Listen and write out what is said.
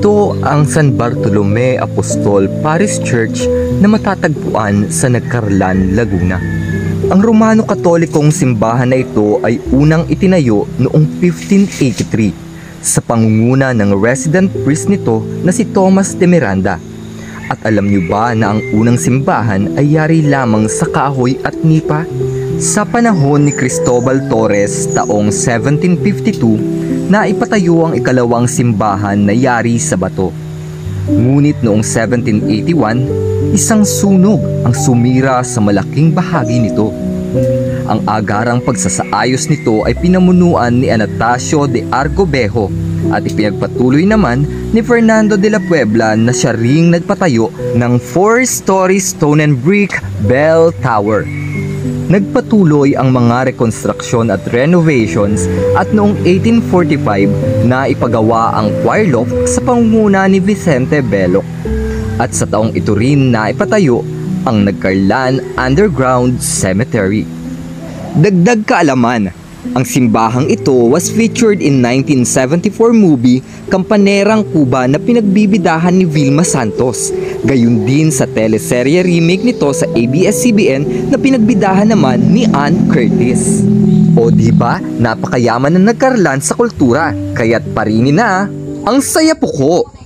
Ito ang San Bartolome Apostol Parish Church na matatagpuan sa Nagcarlan, Laguna. Ang Romano Katolikong simbahan na ito ay unang itinayo noong 1583 sa pangunguna ng resident priest nito na si Thomas de Miranda. At alam niyo ba na ang unang simbahan ay yari lamang sa kahoy at nipa? Sa panahon ni Cristobal Torres taong 1752, na ipatayo ang ikalawang simbahan na yari sa bato. Ngunit noong 1781, isang sunog ang sumira sa malaking bahagi nito. Ang agarang pagsasaayos nito ay pinamunuan ni Anastasio de Argobejo at ipinagpatuloy naman ni Fernando de la Puebla na siya ring nagpatayo ng 4-story stone and brick bell tower. Nagpatuloy ang mga rekonstruksyon at renovations at noong 1845 na ipagawa ang choir loft sa pangunguna ni Vicente Belloc. At sa taong ito rin na ipatayo ang Nagcarlan Underground Cemetery. Dagdag kaalaman, ang simbahang ito was featured in 1974 movie Kampanerang Kuba na pinagbibidahan ni Vilma Santos. Gayon din sa teleserye remake nito sa ABS-CBN na pinagbidahan naman ni Ann Curtis. O diba, napakayaman ng Nagcarlan sa kultura, kaya't parinin na ang saya puko!